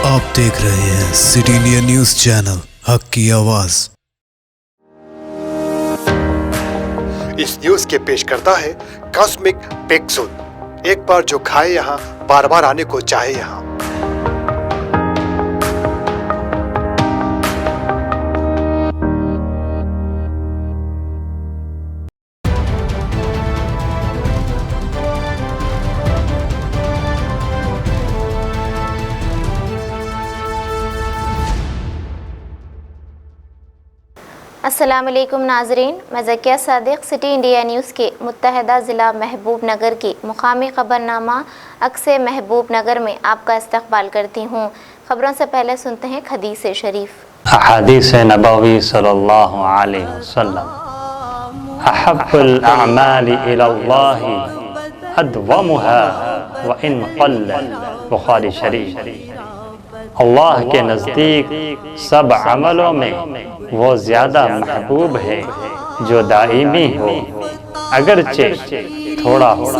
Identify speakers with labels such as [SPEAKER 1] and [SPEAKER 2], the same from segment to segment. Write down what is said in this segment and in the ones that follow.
[SPEAKER 1] आप देख रहे हैं सिटी इंडिया न्यूज चैनल, हक की आवाज।
[SPEAKER 2] इस न्यूज के पेश करता है कॉस्मिक पेक्सुल। एक बार जो खाए यहाँ बार बार आने को चाहे यहाँ।
[SPEAKER 3] अस्सलाम वालेकुम नाजरीन, मैं Zakia Sadiq city India news के मुत्तहदा ज़िला महबूब नगर की मुकामी ख़बरनामा अक्से महबूब नगर में आपका इस्तकबाल करती हूँ। ख़बरों से पहले सुनते हैं हदीस शरीफ।
[SPEAKER 4] हदीस नबवी सल्लल्लाहु अलैहि वसल्लम, अहब्बुल अअमालि इलल्लाहि अदवमुहा व इन क़ल्ल, बुखारी शरीफ। अल्लाह के नज़दीक सब अमलों में वो ज़्यादा महबूब है जो दाइमी हो, अगरचे थोड़ा हो।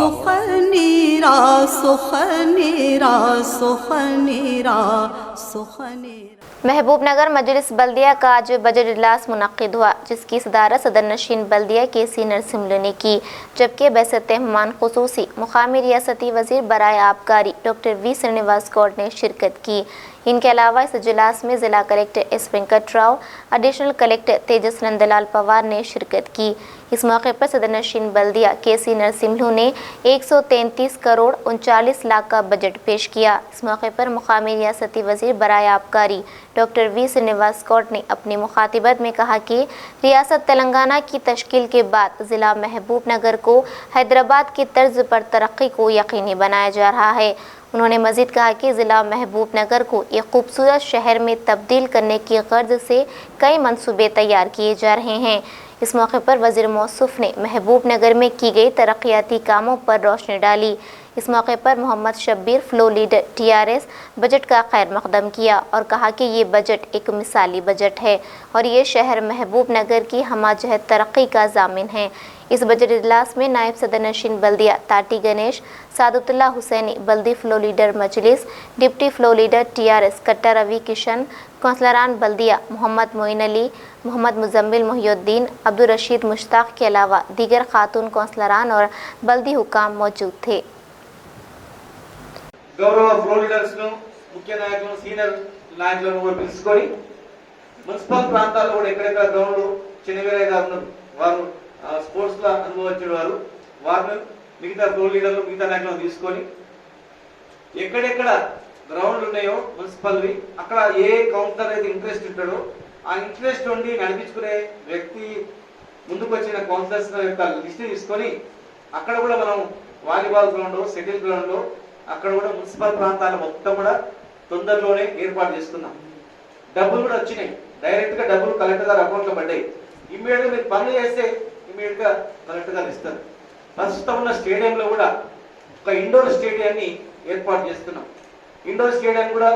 [SPEAKER 3] महबूब नगर मजलिस बल्दिया का आज बजट इजलास मुनक्किद हुआ, जिसकी सदारत सदर नशीन बल्दिया के नरसिम्हलू ने की, जबकि बैसत मेहमान खुसूसी मुकामी रियासती वज़ीर बराए आबकारी डॉक्टर वी श्रीनिवास गौड़ ने शिरकत की। इनके अलावा इस इजलास में ज़िला collector S Venkat Rao, additional collector Tejas Nandlal Pawar ने शिरकत की। इस मौके पर सदर नशीन बल्दिया के नरसिम्हलू ने 133 करोड़ 39 लाख का बजट पेश किया। इस मौके पर मुकामी रियासती वज़ीर बराए आबकारी डॉक्टर वी श्रीनिवास गौड़ ने अपनी मुखातिबत में कहा कि रियासत तेलंगाना की तश्कील के बाद ज़िला महबूब नगर को हैदराबाद की तर्ज पर तरक्की को यकीनी बनाया जा रहा है। उन्होंने मज़ीद कहा कि ज़िला महबूब नगर को एक खूबसूरत शहर में तब्दील करने की गर्ज से कई मंसूबे तैयार किए जा रहे हैं। इस मौके पर वज़ीर मौसूफ़ ने महबूब नगर में की गई तरक्याती कामों पर रोशनी डाली। इस मौके पर Mohammed Shabbir floor leader TRS budget का खैर मकदम किया और कहा कि ये बजट एक मिसाली बजट है और ये शहर महबूब नगर की हमाजहत तरक्की का ज़ामिन है। इस बजट इजलास में नायब सदर नशीन बल्दिया ताटी गणेश, सादुतुल्लाह हुसैनी बल्दी फ्लो लीडर मजलिस, डिप्टी फ्लो लीडर TRS कट्टा रवि किशन, कौंसलरान बल्दिया मोहम्मद मोइन अली, मोहम्मद मुजम्मिल मोहिउद्दीन, अब्दुल रशीद मुश्ताक के अलावा दीगर खातून कौंसलरान और बल्दी हुकाम मौजूद थे।
[SPEAKER 5] గౌరవ ఫ్లో లీడర్స్ ను, ముఖ్య నాయకులను, సీనియర్ నాయకులను కూడా పిలుచుకొని మున్సిపల్ ప్రాంతాల్లో కూడా ఎక్కడెక్కడ గ్రౌండ్లు చిన్నవేరే గారు ఉన్నారు, వారు స్పోర్ట్స్ లో అనుభవించిన వారిని మిగతా ఫ్లో లీడర్లు మిగతా నాయకులను తీసుకొని ఎక్కడెక్కడ గ్రౌండ్లు ఉన్నాయో మున్సిపల్వి అక్కడ ఏ కౌన్సిలర్ అయితే ఇంట్రెస్ట్ ఉంటాడో ఆ ఇంట్రెస్ట్ ఉండి నడిపించుకునే వ్యక్తి ముందుకు వచ్చిన కౌన్సిలర్స్ యొక్క లిస్ట్ తీసుకొని అక్కడ కూడా మనం వాలీబాల్ గ్రౌండ్, షటిల్ గ్రౌండ్ అక్కడ కూడా మున్సిపల్ ప్రాంతాల మొత్తం కూడా తొందరలోనే ఏర్పాటు చేసుకున్నాం. డబ్బులు కూడా వచ్చినాయి, డైరెక్ట్ గా డబ్బులు కలెక్టర్ గారు అకౌంట్ లో పడ్డాయి. ఇమ్మీడియట్ గా మీరు పనులు చేస్తే ఇమ్మీడియట్ గా కలెక్టర్ గారు ఇస్తారు. ప్రస్తుతం ఉన్న స్టేడియంలో కూడా ఒక ఇండోర్ స్టేడియాన్ని ఏర్పాటు చేస్తున్నాం. ఇండోర్ స్టేడియం కూడా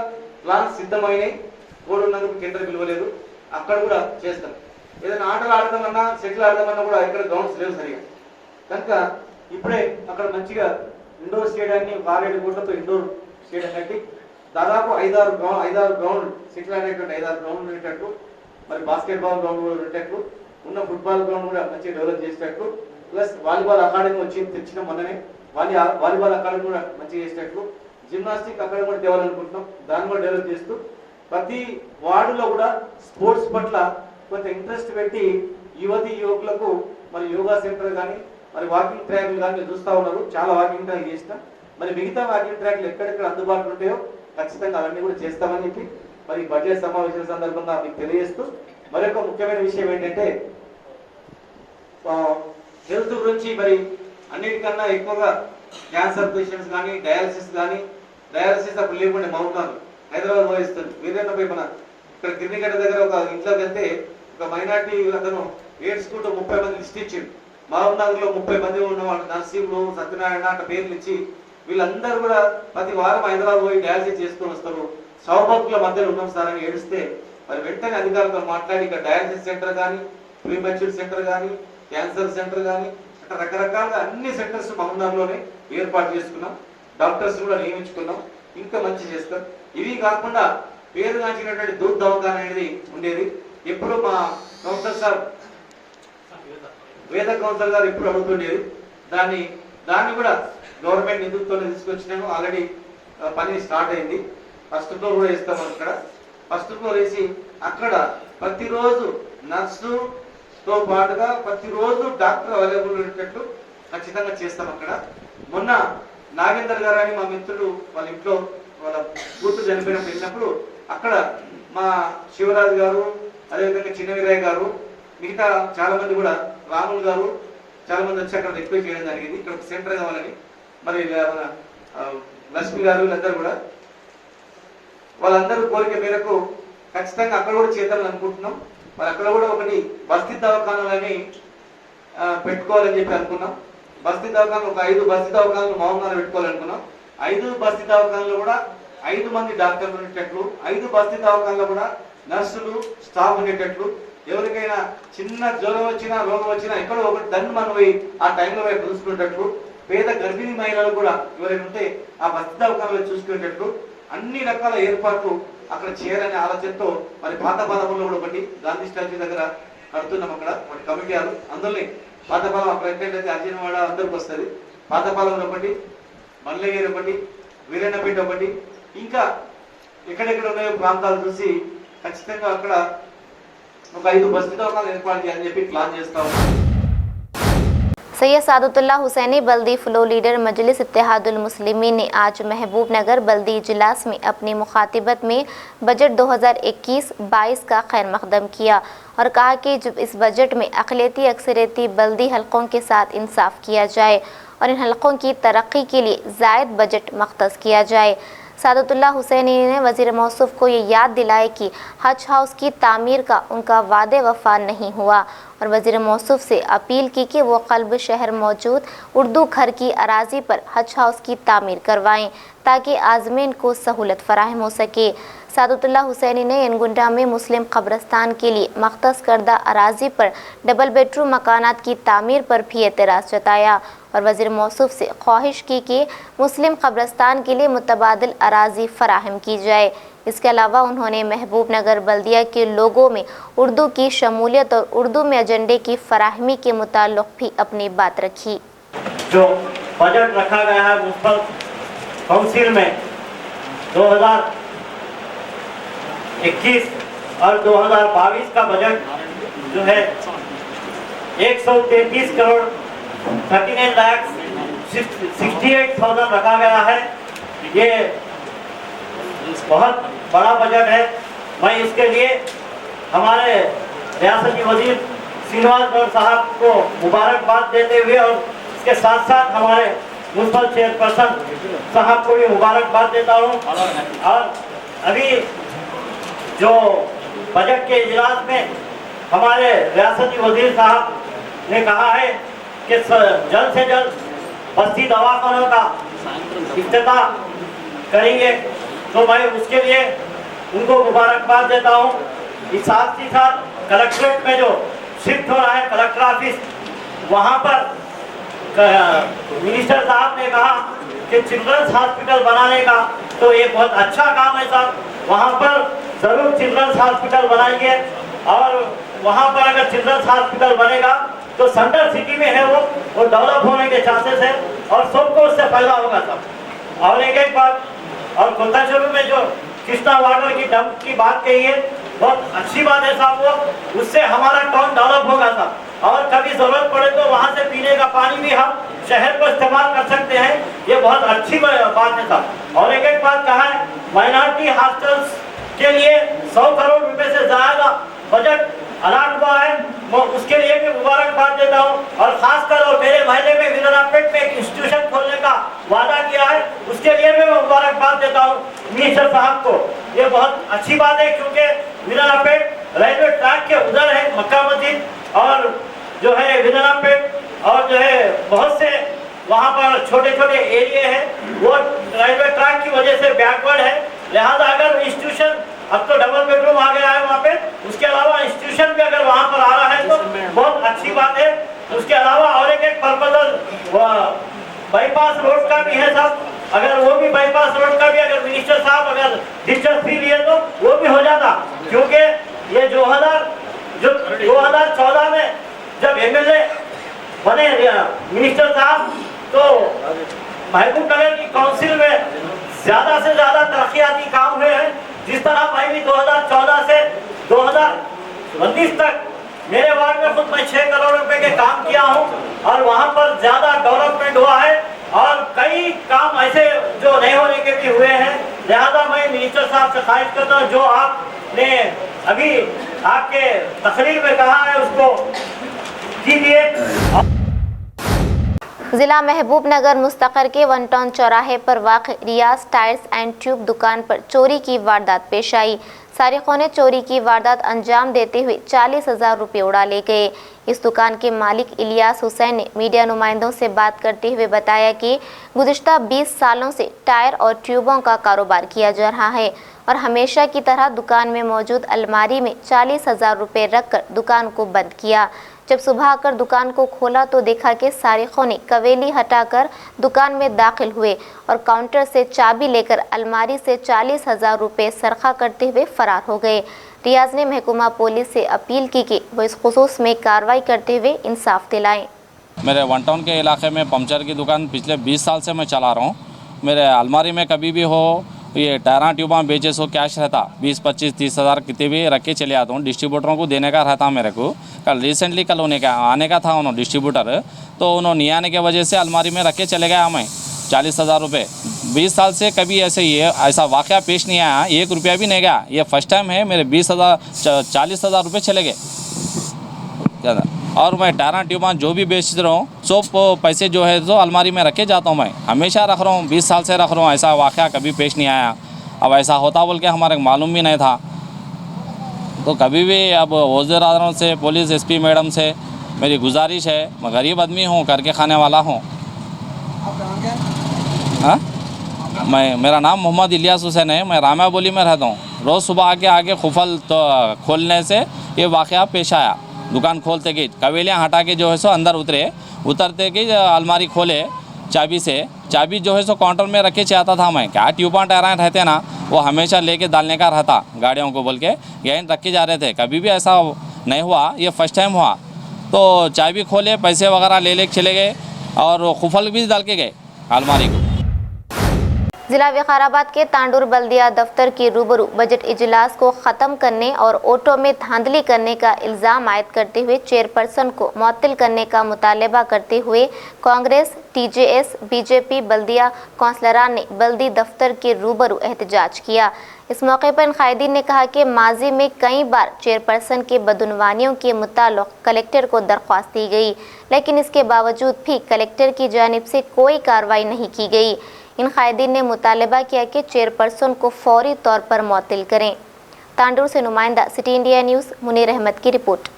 [SPEAKER 5] ప్లాన్స్ సిద్ధమైనాయి, కోడున్నందుకు కేంద్రం పిలవలేదు, అక్కడ కూడా చేస్తాం. ఏదైనా ఆటలు ఆడదామన్నా, షటిల్ ఆడదామన్నా కూడా ఇక్కడ గ్రౌండ్స్ లేవు సరిగా, కనుక ఇప్పుడే అక్కడ మంచిగా ఇండోర్ స్టేడియాన్ని 6-7 కోట్లతో ఇండోర్ స్టేడియం కట్టి దాదాపు 5-6 గ్రౌండ్, షటిల్ అనేటువంటి 5-6 గ్రౌండ్లు ఉండేటట్టు, మరి బాస్కెట్బాల్ గ్రౌండ్ కూడా ఉండేటట్టు, ఉన్న ఫుట్బాల్ గ్రౌండ్ కూడా మంచిగా డెవలప్ చేసేటట్టు, ప్లస్ వాలీబాల్ అకాడమీ తెచ్చిన మొన్ననే వాలీబాల్ అకాడమీ కూడా మంచిగా చేసేటట్లు, జిమ్నాస్టిక్ అకాడమీ కూడా తేవాలనుకుంటున్నాం, దాన్ని కూడా డెవలప్ చేస్తూ ప్రతి వార్డులో కూడా స్పోర్ట్స్ పట్ల కొంత ఇంట్రెస్ట్ పెట్టి యువతి యువకులకు మరి యోగా సెంటర్ కానీ మరి వాకింగ్ ట్రాక్లు కానీ చూస్తూ ఉన్నారు. చాలా వాకింగ్ ట్రాక్ చేసినాం. మరి మిగతా వాకింగ్ ట్రాక్లు ఎక్కడెక్కడ అందుబాటులో ఉంటాయో ఖచ్చితంగా అవన్నీ కూడా చేస్తామని చెప్పి మరి బడ్జెట్ సమావేశాల సందర్భంగా మీకు తెలియజేస్తూ, మరొక ముఖ్యమైన విషయం ఏంటంటే హెల్త్ గురించి మరి అన్నిటికన్నా ఎక్కువగా క్యాన్సర్ పేషెంట్స్ కానీ డయాలసిస్ అప్పుడు లేకుండా మౌనాలు హైదరాబాద్ పోయిస్తుంది. వీరేంద్ర పోయి మన ఇక్కడ గిరిగడ్డ దగ్గర ఒక ఇంట్లోకి వెళ్తే ఒక మైనార్టీ అతను ఏడ్చుకుంటూ 30 మంది లిస్ట్ ఇచ్చిండు. మహబూబ్ నగర్ లో 30 మంది ఉన్నవాళ్ళు, నర్సింహులు, సత్యనారాయణ అట్లా పేర్లు ఇచ్చి వీళ్ళందరూ కూడా ప్రతి వారం హైదరాబాద్ పోయి డయాలసిస్ చేసుకొని వస్తారు. సౌభాగ్యుల మధ్యలో ఉన్నాం సార్ అని ఏడిస్తే మరి వెంటనే అధికారులతో మాట్లాడి ఇక్కడ డయాలసిస్ సెంటర్ కానీ, ప్రీమెచ్యూర్ సెంటర్ కానీ, క్యాన్సర్ సెంటర్ కానీ అట్లా రకరకాలుగా అన్ని సెంటర్స్ మహబూబ్ నగర్లోనే ఏర్పాటు చేసుకున్నాం. డాక్టర్స్ కూడా నియమించుకున్నాం. ఇంకా మంచి చేస్తారు. ఇవి కాకుండా పేరుగాంచినటువంటి దూద్ దవాఖానా అనేది ఉండేది. ఎప్పుడు మా కౌన్సిలర్ సార్ వేద కౌన్సిలర్ గారు ఎప్పుడు అడుగుతుండేది. దాన్ని కూడా గవర్నమెంట్ నిధులతో తీసుకొచ్చినాము. ఆల్రెడీ పని స్టార్ట్ అయింది. ఫస్ట్ ఫ్లోర్ కూడా వేస్తాము. అక్కడ ఫస్ట్ ఫ్లోర్ వేసి అక్కడ ప్రతిరోజు నర్సుతో పాటుగా ప్రతిరోజు డాక్టర్ అవైలబుల్ ఉండేటట్లు ఖచ్చితంగా చేస్తాం. అక్కడ మొన్న నాగేందర్ గారు అని మా మిత్రుడు వాళ్ళ ఇంట్లో వాళ్ళ కూతురు చనిపోయినప్పుడు వెళ్ళినప్పుడు అక్కడ మా శివరాజు గారు, అదేవిధంగా చిన్న వీరయ్య గారు, మిగతా చాలా మంది కూడా రాములు గారు చాలా మంది వచ్చి అక్కడ రిక్వెస్ట్ చేయడం జరిగింది. ఇక్కడ సెంటర్ కావాలని. మరి లక్ష్మి గారు వీళ్ళందరూ కూడా వాళ్ళందరూ కోరిక మేరకు ఖచ్చితంగా అక్కడ కూడా చేద్దామని అనుకుంటున్నాం. మరి అక్కడ కూడా ఒకటి బస్తీ దవాఖానాలని పెట్టుకోవాలని చెప్పి అనుకున్నాం. బస్తీ దవాఖానాలు ఒక 5 బస్తీ దవాఖానాలు మౌనంగా పెట్టుకోవాలనుకున్నాం. 5 బస్తీ దవాఖానాలు కూడా 5 మంది డాక్టర్లు ఉండేటట్లు, 5 బస్తీ దవాఖానాలు కూడా నర్సులు స్టాఫ్ ఉండేటట్లు, ఎవరికైనా చిన్న జ్వరం వచ్చినా రోగం వచ్చినా ఎక్కడో ఒకటి దాన్ని మనం పోయి ఆ టైంలో చూసుకునేటట్లు, పేద గర్భిణీ మహిళలు కూడా ఎవరైనా ఉంటే ఆ బస్తీ దవాఖానాలో చూసుకునేటట్లు అన్ని రకాల ఏర్పాట్లు అక్కడ చేయాలనే ఆలోచనతో మరి పాతపాలెంలో కూడా ఒకటి గాంధీ స్టాచ్యూ దగ్గర కడుతున్నాం. అక్కడ ఒకటి కమిటీ హాల్, అందులోనే పాతపాలెం అక్కడ ఎక్కడైతే అర్జునవాడ అందరికి వస్తుంది. పాతపాలెంలో ఒకటి, మల్లగిరి ఒకటి, వీరన్నపేట ఒకటి, ఇంకా ఎక్కడెక్కడ ఉన్నాయో ప్రాంతాలు చూసి ఖచ్చితంగా అక్కడ ఒక 5 బస్తీ దవాఖానాలు ఏర్పాటు చేయాలని చెప్పి ప్లాన్ చేస్తా ఉన్నాం.
[SPEAKER 3] सैयद सादतुल्लाह हुसैनी बल्दी फ्लो लीडर मजलिस इत्तेहादुल मुस्लिमीन ने आज महबूब नगर बल्दी इजलास में अपनी मुखातिबत में बजट 2021-22 का खैर मकदम किया और कहा कि जब इस बजट में अक़लियती अक्सरियती बल्दी हलकों के साथ इंसाफ किया जाए और इन हलकों की तरक्की के लिए ज़ायद बजट मख्तस किया जाए। सादतुल्लाह हुसैनी ने वज़ीर मौसूफ को ये याद दिलाई कि हज हाउस की तामीर का उनका वादे वफा नहीं हुआ और वज़ीर मौसूफ से अपील की कि वो क़ल्ब शहर मौजूद उर्दू घर की अराज़ी पर हज हाउस की तामीर करवाएं ताकि आज़मीन को सहूलत फ़राहम हो सके। सादतुल्लाह हुसैनी ने यनगुंडा में मुस्लिम कब्रस्तान के लिए मख्तस करदा अराज़ी पर डबल बेडरूम मकानात की तामीर पर भी एतराज़ जताया और वज़ीर मौसूफ से ख्वाहिश की कि मुस्लिम कब्रस्तान के लिए मुतबादिल अराज़ी फ़राहम की जाए। इसके अलावा उन्होंने महबूब नगर बल्दिया के लोगों में उर्दू की शमूलियत और उर्दू में एजेंडे की फराहमी के मुताल्लिक़ भी अपनी बात रखी।
[SPEAKER 6] जो बजट रखा गया है मुस्तफ़ा काउंसिल में 2021 और 2022 का बजट जो है 133 करोड़ 39,68,000 रखा गया है। ये बहुत बड़ा बजट है। मैं इसके लिए हमारे रियासती वजीर श्रीनिवास गौड़ साहब को मुबारकबाद देते हुए और इसके साथ साथ हमारे म्युनिसिपल चेयरपर्सन साहब को भी मुबारकबाद देता हूँ। और अभी जो बजट के इजलास में हमारे रियासती वजीर साहब ने कहा है कि जल्द से जल्द बस्ती दवाखानों का इफ्तिताह करेंगे, तो मैं उसके लिए उनको मुबारकबाद देता हूँ। इस साथ ही साथ कलेक्ट्रेट में जो शिफ्ट हो रहा है कलेक्टर ऑफिस, वहाँ पर मिनिस्टर साहब ने कहा कि चिल्ड्रंस हॉस्पिटल बनाने का, तो ये बहुत अच्छा काम है साहब। वहाँ पर ज़रूर चिल्ड्रंस हॉस्पिटल बनाएंगे और वहाँ पर अगर चिल्ड्रंस हॉस्पिटल बनेगा तो सेंट्रल सिटी में है वो डेवलप होने के चांसेस है और सबको उससे फायदा होगा साहब। और एक बात, और कोताशुरू में जो कृष्णा वाटर की डंप की बात कही है, बहुत अच्छी बात है साहब। वो उससे हमारा टाउन डेवलप होगा साहब और कभी जरूरत पड़े तो वहाँ से पीने का पानी भी हम शहर को इस्तेमाल कर सकते हैं। ये बहुत अच्छी बात है साहब। और एक बात कहा है, माइनॉरिटी हॉस्टल्स के लिए 100 करोड़ रुपए से ज्यादा बजट अलाट हुआ है, मैं उसके लिए भी मुबारकबाद देता हूँ। और खासकर और मेरे महल्ले में विरानापेट में एक इंस्टीट्यूशन खोलने का वादा किया है, उसके लिए भी मैं मुबारकबाद देता हूँ मिनिस्टर साहब को। ये बहुत अच्छी बात है क्योंकि विरानापेट रेलवे ट्रैक के उधर है मक्का मस्जिद और जो है विरानापेट और जो है बहुत से वहाँ पर छोटे छोटे एरिया है, वो रेलवे ट्रैक की वजह से बैकवर्ड है। लिहाजा अगर इंस्टीट्यूशन, अब तो डबल बेडरूम आ गया है वहाँ पे, उसके अलावा इंस्टीट्यूशन भी अगर वहाँ पर आ रहा है तो बहुत अच्छी बात है। उसके अलावा और एक पर्पजल बाईपास रोड का भी है साहब, अगर वो भी बाईपास रोड का भी अगर मिनिस्टर साहब अगर दिलचस्पी लिए तो वो भी हो जाता, क्योंकि ये 2014 में जब एमएलए बने मिनिस्टर साहब तो महबूब नगर की काउंसिल में ज्यादा से ज्यादा तरक्याती काम हुए हैं। जिस तरह मैं भी 2014 से 2019 तक मेरे वार्ड में खुद मैं 6 करोड़ रुपए के काम किया हूं और वहां पर ज्यादा डेवलपमेंट हुआ है और कई काम ऐसे जो नहीं होने के भी हुए हैं। लिहाजा मैं मिनिस्टर साहब से ख्वाहिश करता हूं जो आपने अभी आपके तकरीर में कहा है उसको कीजिए।
[SPEAKER 3] जिला महबूब नगर मुस्तकर के 1 टाउन चौराहे पर वाक़ रियाज टायर्स एंड ट्यूब दुकान पर चोरी की वारदात पेश आई। सारिकों ने चोरी की वारदात अंजाम देते हुए 40,000 रुपये उड़ा ले गए। इस दुकान के मालिक इलियास हुसैन ने मीडिया नुमाइंदों से बात करते हुए बताया कि गुज़िश्ता 20 सालों से टायर और ट्यूबों का कारोबार किया जा रहा है और हमेशा की तरह दुकान में मौजूद अलमारी में 40,000 रुपये रखकर दुकान को बंद किया। जब सुबह आकर दुकान को खोला तो देखा कि सारिकों ने कवेली हटाकर दुकान में दाखिल हुए और काउंटर से चाबी लेकर अलमारी से 40,000 रुपये सरखा करते हुए फरार हो गए। रियाज ने महकमा पुलिस से अपील की कि वो इस खुसूस में कार्रवाई करते हुए इंसाफ दिलाएं।
[SPEAKER 7] मेरे 1 टाउन के इलाके में पंचर की दुकान पिछले 20 साल से मैं चला रहा हूँ। मेरे अलमारी में कभी भी हो ये टायरा ट्यूबा बेचे सो कैश रहता 20, 25, 30,000 कितने भी रख के चले आता हूँ। डिस्ट्रीब्यूटरों को देने का रहता मेरे को। कल रिसेंटली कल आने का था उन्होंने डिस्ट्रीब्यूटर, तो उन्होंने नहीं आने की वजह से अलमारी में रख के चले गया मैं 40,000 रुपये। 20 साल से कभी ऐसा वाक़या पेश नहीं आया, 1 रुपया भी नहीं गया। ये फर्स्ट टाइम है मेरे 40,000 रुपये चले गए ज़्यादा। और मैं टायरा ट्यूबा जो भी बेच रहा हूँ सब पैसे जो है तो अलमारी में रखे जाता हूँ। मैं हमेशा रख रहा हूँ, 20 साल से रख रहा हूँ। ऐसा वाक़या कभी पेश नहीं आया। अब ऐसा होता बोल के हमारे मालूम भी नहीं था। तो कभी भी अब वज़ीर आज़म से पुलिस SP मैडम से मेरी गुजारिश है, मैं गरीब आदमी हूँ, करके खाने वाला हूँ। हाँ, मेरा नाम मोहम्मद इलियास हुसैन है। मैं रामा बोली में रहता हूँ। रोज़ सुबह आके खुफल तो खोलने से ये वाक़या पेश आया। दुकान खोलते कि कवेलियाँ हटा के जो है सो अंदर उतरते कि अलमारी खोले चाबी से, चाबी जो है सो काउंटर में रखे चाहता था मैं। क्या ट्यूबा टायरा रहते ना वो हमेशा लेके डालने का रहता गाड़ियों को बोल के यहीं रखे जा रहे थे। कभी भी ऐसा नहीं हुआ, ये फर्स्ट टाइम हुआ। तो चाबी खोले, पैसे वगैरह ले चले गए और खुफल भी डाल के गए अलमारी को।
[SPEAKER 3] जिला विकाराबाद के तांडूर बल्दिया दफ्तर के रूबरू बजट इजलास को ख़त्म करने और ऑटो में धांधली करने का इल्ज़ाम आयद करते हुए चेयरपर्सन को मुअत्तल करने का मुतालबा करते हुए कांग्रेस, TJS, BJP बल्दिया कौंसलरान ने बल्दी दफ्तर के रूबरू एहतजाज किया। इस मौके पर कायदीन ने कहा कि माजी में कई बार चेयरपर्सन के बदउनवानियों के मुताल्लिक़ कलेक्टर को दरख्वास्त दी गई, लेकिन इसके बावजूद भी कलेक्टर की जानिब से कोई कार्रवाई नहीं की गई। इन कायदीन ने मुतालबा किया कि चेयरपर्सन को फौरी तौर पर मुअत्तल करें। तांडूर से नुमाइंदा city India news Munir Ahmed की रिपोर्ट।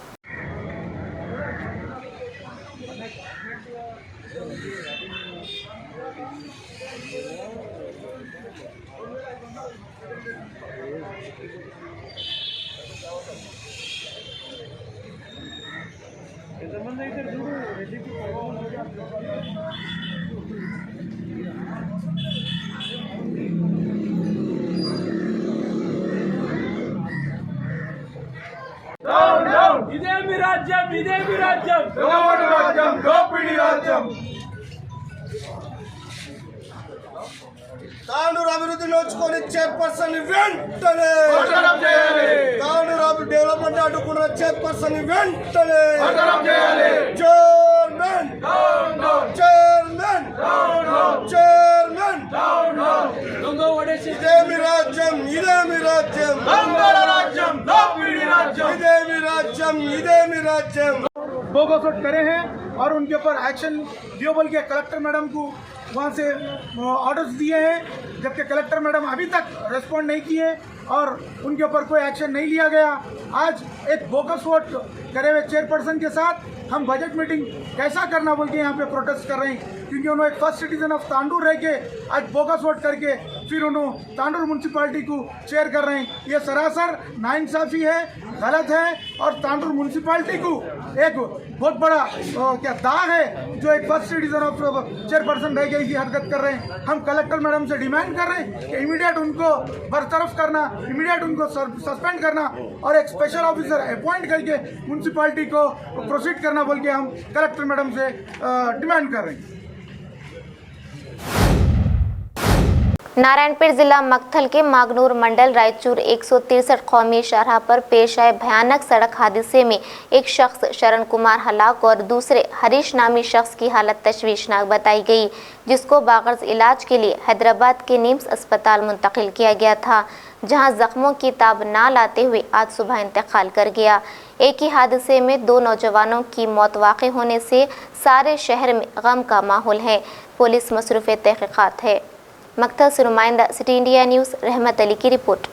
[SPEAKER 8] ఇదేమి రాజ్యం దోపిడీ రాజ్యం తాండూరు అభివృద్ధి నోచుకొని చైర్పర్సన్ వెంటనే తాండూరు అభివృద్ధి డెవలప్మెంట్ అడ్డుకున్న చైర్పర్సన్ వెంటనే చైర్మన్ ఇదేమి రాజ్యం దొంగల రాజ్యం దోపిడీ రాజ్యం ఇదేమి రాజ్యం बोगस वोट करे हैं और उनके ऊपर एक्शन दियो बोल के कलेक्टर मैडम को वहाँ से ऑर्डर्स दिए हैं, जबकि कलेक्टर मैडम अभी तक रिस्पॉन्ड नहीं किए और उनके ऊपर कोई एक्शन नहीं लिया गया। आज एक बोगस वोट करे हुए चेयरपर्सन के साथ हम बजट मीटिंग कैसा करना बोल के यहाँ पे प्रोटेस्ट कर रहे हैं, क्योंकि उन्होंने एक फर्स्ट सिटीजन ऑफ तांडूर रह के आज बोगस वोट करके फिर उन्होंने तांडूर म्यूनसिपाल्टी को चेयर कर रहे हैं। ये सरासर नाइंसाफ़ी है, गलत है और तांडूर म्यूनसिपाल्टी को एक बहुत बड़ा क्या दाग है जो एक फर्स्ट सिटीजन ऑफ चेयरपर्सन रह गई की हरकत कर रहे हैं। हम कलेक्टर मैडम से डिमांड कर रहे हैं कि इमीडिएट उनको बरतरफ करना, इमीडिएट उनको सस्पेंड करना और एक स्पेशल ऑफिसर अपॉइंट करके म्यूनसिपाल्टी को प्रोसीड करना बोल के हम कलेक्टर मैडम से डिमांड कर रहे हैं।
[SPEAKER 3] नारायणपेट जिला मक्थल के मागनूर मंडल रायचूर 163 कौमी शाहराह पर पेश आए भयानक सड़क हादसे में एक शख्स शरण कुमार हलाक और दूसरे हरीश नामी शख्स की हालत तशवीशनाक बताई गई, जिसको बागर्ज इलाज के लिए हैदराबाद के निम्स अस्पताल मुंतकिल किया गया था, जहां जख्मों की ताब ना लाते हुए आज सुबह इंतकाल कर गया। एक ही हादसे में 2 नौजवानों की मौत वाक़ होने से सारे शहर में गम का माहौल है। पुलिस मसरूफ़ तहक़ीक़ात है। मक्तल से नुमाइंदा सिटी इंडिया न्यूज़ रहमत अली की रिपोर्ट।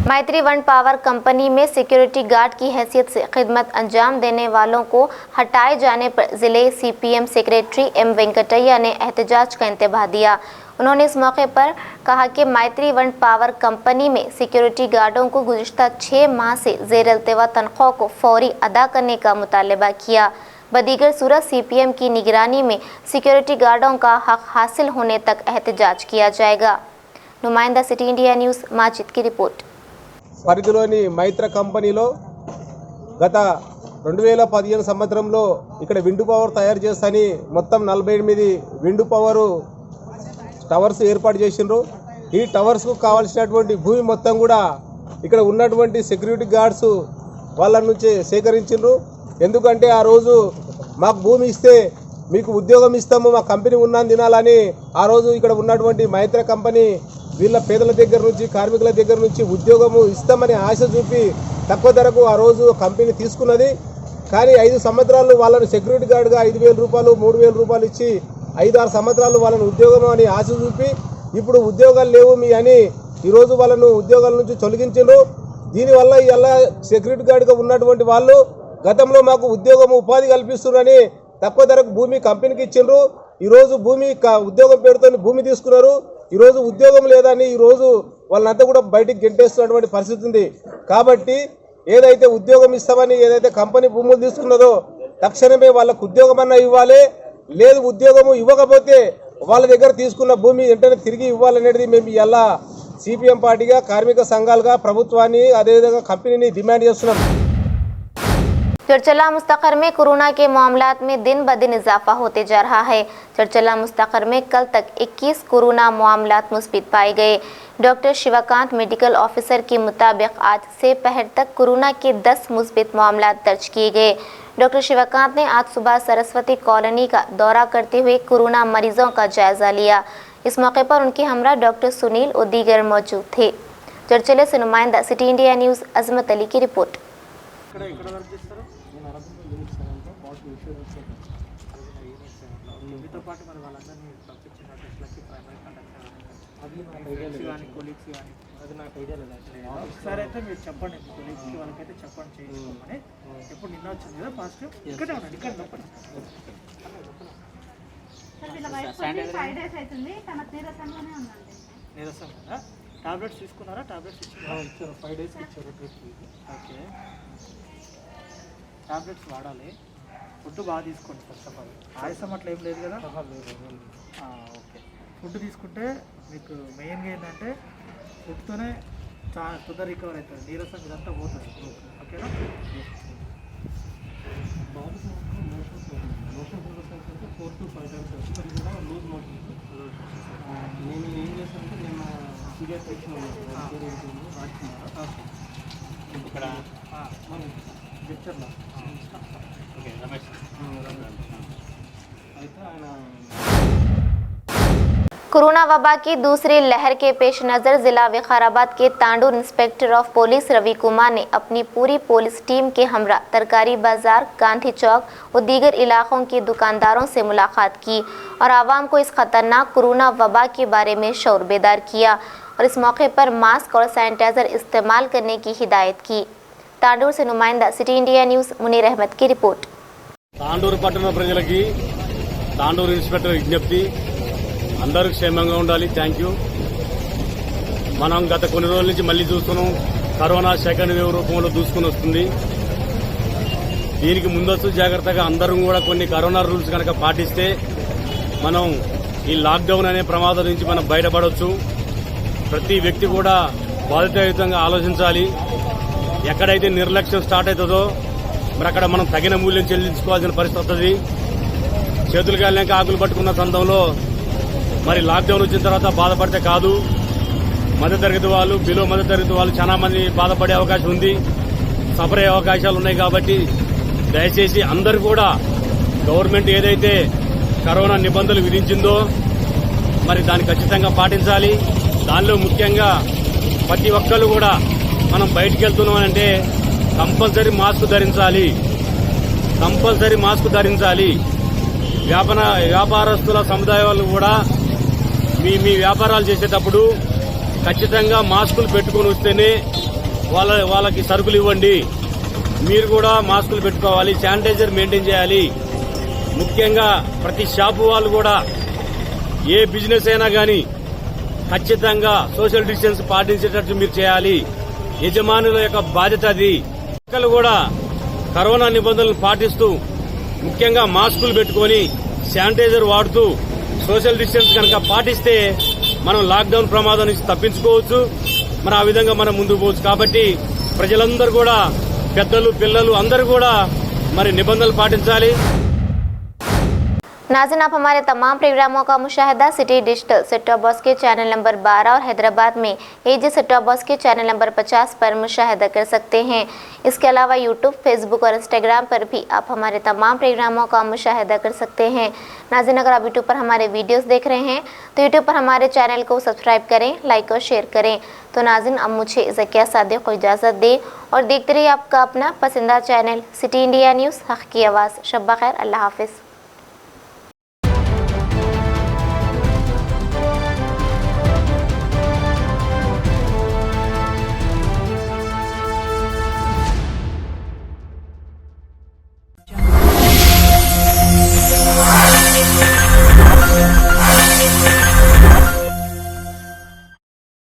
[SPEAKER 3] मैत्री वन पावर कंपनी में सिक्योरिटी गार्ड की हैसियत से खिदमत अंजाम देने वालों को हटाए जाने पर ज़िले सीपीएम सेक्रेटरी एम वेंकटैया ने एहतजाज का इंतबाह दिया। उन्होंने इस मौके पर कहा कि मैत्री वन पावर कंपनी में सिक्योरिटी गार्डों को गुज़िश्ता 6 माह से ज़ेर अल्तवा तनख्वाह को फौरी अदा करने का मुतालबा किया। बदीगर सूरत सीपीएम की निगरानी में सिक्योरिटी गार्डों का हक हासिल होने तक एहतजाज किया जाएगा। नुमाइंदा सिटी इंडिया न्यूज़ माजिद की रिपोर्ट।
[SPEAKER 9] పరిధిలోని మైత్ర కంపెనీలో గత 2015 సంవత్సరంలో ఇక్కడ విండ్ పవర్ తయారు చేస్తని మొత్తం 48 విండ్ పవర్ టవర్స్ ఏర్పాటు చేసిండ్రు। ఈ టవర్స్ కు కావాల్సినటువంటి భూమి మొత్తం కూడా ఇక్కడ ఉన్నటువంటి సెక్యూరిటీ గార్డ్స్ వాళ్ళ నుంచి సేకరించిండ్రు। ఎందుకంటే ఆ రోజు మాకు భూమి ఇస్తే మీకు ఉద్యోగం ఇస్తాము, మా కంపెనీ ఉన్నందున తినాలని ఆ రోజు ఇక్కడ ఉన్నటువంటి మైత్ర కంపెనీ వీళ్ళ పేదల దగ్గర నుంచి కార్మికుల దగ్గర నుంచి ఉద్యోగము ఇస్తామని ఆశ చూపి తక్కువ ధరకు ఆ రోజు కంపెనీ తీసుకున్నది। కానీ 5 సంవత్సరాలు వాళ్ళని సెక్యూరిటీ గార్డ్గా 5,000 రూపాయలు 3,000 రూపాయలు ఇచ్చి 5-6 సంవత్సరాలు వాళ్ళని ఉద్యోగం అని ఆశ చూపి ఇప్పుడు ఉద్యోగాలు లేవు మీ అని ఈరోజు వాళ్ళను ఉద్యోగాల నుంచి తొలగించారు। దీనివల్ల ఇలా సెక్యూరిటీ గార్డ్గా ఉన్నటువంటి వాళ్ళు గతంలో మాకు ఉద్యోగం ఉపాధి కల్పిస్తున్నారని తక్కువ ధరకు భూమి కంపెనీకి ఇచ్చిండ్రు। ఈరోజు భూమి ఉద్యోగం పేరుతో భూమి తీసుకున్నారు। ఈరోజు ఉద్యోగం లేదని ఈరోజు వాళ్ళంతా కూడా బయటికి గెంటేస్తున్నటువంటి పరిస్థితి ఉంది। కాబట్టి ఏదైతే ఉద్యోగం ఇస్తామని ఏదైతే కంపెనీ భూములు తీసుకున్నదో తక్షణమే వాళ్ళకు ఉద్యోగం అన్నా ఇవ్వాలి, లేదు ఉద్యోగము ఇవ్వకపోతే వాళ్ళ దగ్గర తీసుకున్న భూమి వెంటనే తిరిగి ఇవ్వాలనేది మేము ఇలా సిపిఎం పార్టీగా కార్మిక సంఘాలుగా ప్రభుత్వాన్ని అదేవిధంగా కంపెనీని డిమాండ్ చేస్తున్నాం।
[SPEAKER 3] चरचला मुस्तकर में कोरोना के मामलात में दिन ब दिन इजाफा होते जा रहा है। चरचला मुस्तकर में कल तक 21 कोरोना मामलात मुस्बित पाए गए। डॉक्टर शिवाकांत मेडिकल ऑफिसर के मुताबिक आज से पहर तक कोरोना के 10 मुस्बित मामलात दर्ज किए गए। डॉक्टर शिवाकांत ने आज सुबह सरस्वती कॉलोनी का दौरा करते हुए कोरोना मरीजों का जायजा लिया। इस मौके पर उनके हमरा डॉक्टर सुनील और दीगर मौजूद थे। चरचले से नुमाइंदा सिटी इंडिया न्यूज़ अजमत अली की रिपोर्ट।
[SPEAKER 8] సరే అయితే మీరు చెప్పండి కొలీగ్స్కి వాళ్ళకైతే చెప్పండి చేయించుకోమని। ఎప్పుడు నిన్న వచ్చింది కదా ఫాస్ట్ ఇక్కడే ఉండండి, ఇక్కడ చెప్పండి। నీరసం కదా, టాబ్లెట్స్ తీసుకున్నారా? టాబ్లెట్స్ ఇచ్చారు 5 days ఇచ్చారు ట్రిప్కి। ఓకే, టాబ్లెట్స్ వాడాలి, ఫుడ్ బాగా తీసుకోండి ఫస్ట్ ఆఫ్ ఆల్। ఆయాసం అట్లా ఏం లేదు కదా? ఓకే, ఫుడ్ తీసుకుంటే మీకు మెయిన్గా ఏంటంటే ఫుడ్తోనే చాలా తొందర రికవర్ అవుతుంది, నీరసం ఇదంతా పోతుంది। ఓకేనా? మోషన్ 4 to 5 times వస్తుంది, కూడా లూజ్ మోషన్। నేను ఏం చేస్తానంటే నేను పీడియాట్రిషియన్ ఇక్కడ లెక్చర్లో ఓకే రమేష్ అయితే ఆయన
[SPEAKER 3] कोरोना वबा की दूसरी लहर के पेश नज़र जिला विकाराबाद के Tandur inspector of police Ravi Kumar ने अपनी पूरी पुलिस टीम के हमरा तरकारी बाजार, गांधी चौक और दीगर इलाकों के दुकानदारों से मुलाकात की और आवाम को इस खतरनाक कोरोना वबा के बारे में शऊर बेदार किया और इस मौके पर मास्क और सैनिटाइजर इस्तेमाल करने की हिदायत की। तांडूर से नुमाइंदा city India news Munir Ahmed की रिपोर्ट।
[SPEAKER 10] तांडूर पట్టణ ప్రజలకి तांडूर इंस्पेक्टर विज्ञप्ति అందరూ క్షేమంగా ఉండాలి. Thank you. మనం గత కొన్ని రోజుల నుంచి మళ్ళీ చూస్తున్నాం, కరోనా సెకండ్ వేవ్ రూపంలో దూసుకుని వస్తుంది. దీనికి ముందస్తు జాగ్రత్తగా అందరం కూడా కొన్ని కరోనా రూల్స్ కనుక పాటిస్తే మనం ఈ లాక్డౌన్ అనే ప్రమాదం నుంచి మనం బయటపడవచ్చు. ప్రతి వ్యక్తి కూడా బాధ్యతాయుతంగా ఆలోచించాలి. ఎక్కడైతే నిర్లక్ష్యం స్టార్ట్ అవుతుందో మరి అక్కడ మనం తగిన మూల్యం చెల్లించుకోవాల్సిన పరిస్థితి వస్తుంది. చేతులు కాలినాక ఆకులు పట్టుకున్న సందర్భంలో మరి లాక్డౌన్ వచ్చిన తర్వాత బాధపడితే కాదు, మధ్యతరగతి వాళ్ళు, బిలో మధ్యతరగతి వాళ్ళు చాలా మంది బాధపడే అవకాశం ఉంది, సఫర్ అయ్యే అవకాశాలు ఉన్నాయి. కాబట్టి దయచేసి అందరూ కూడా గవర్నమెంట్ ఏదైతే కరోనా నిబంధనలు విధించిందో మరి దాన్ని ఖచ్చితంగా పాటించాలి. దానిలో ముఖ్యంగా ప్రతి ఒక్కరు కూడా మనం బయటికి వెళ్తున్నామంటే కంపల్సరీ మాస్క్ ధరించాలి. కంపల్సరీ మాస్క్ ధరించాలి. వ్యాపారస్తుల సముదాయాలు కూడా మీ వ్యాపారాలు చేసేటప్పుడు ఖచ్చితంగా మాస్కులు పెట్టుకుని వస్తేనే వాళ్ళకి సరుకులు ఇవ్వండి. మీరు కూడా మాస్కులు పెట్టుకోవాలి, శానిటైజర్ మెయింటైన్ చేయాలి. ముఖ్యంగా ప్రతి షాపు వాళ్ళు కూడా ఏ బిజినెస్ అయినా కానీ ఖచ్చితంగా సోషల్ డిస్టెన్స్ పాటించేటట్టు మీరు చేయాలి. యజమానుల యొక్క బాధ్యత అది. ఒక్కరు కూడా కరోనా నిబంధనలు పాటిస్తూ ముఖ్యంగా మాస్కులు పెట్టుకుని శానిటైజర్ వాడుతూ సోషల్ డిస్టెన్స్ కనుక పాటిస్తే మనం లాక్డౌన్ ప్రమాదం నుంచి తప్పించుకోవచ్చు. మరి ఆ విధంగా మనం ముందుకు పోవచ్చు. కాబట్టి ప్రజలందరూ కూడా, పెద్దలు పిల్లలు అందరూ కూడా మరి నిబంధనలు పాటించాలి.
[SPEAKER 3] नाज़रीन, आप हमारे तमाम प्रोग्रामों का मुशाहिदा city digital set top box के चैनल नंबर 12 और हैदराबाद में एजी सेट टॉप बॉक्स के चैनल नंबर 50 पर मुशाहिदा कर सकते हैं। इसके अलावा यूट्यूब, फेसबुक और इंस्टाग्राम पर भी आप हमारे तमाम प्रोग्रामों का मुशाहिदा कर सकते हैं। नाज़रीन, अगर आप यूट्यूब पर हमारे वीडियोस देख रहे हैं तो यूट्यूब पर हमारे चैनल को सब्सक्राइब करें, लाइक और शेयर करें। तो नाज़रीन, अब मुझे ज़किया सादिक को इजाज़त दें और देखते रहिए आपका अपना पसंदीदा चैनल सिटी इंडिया न्यूज़, हक़ की आवाज़। शब्बा खैर, अल्लाह हाफ़िज़।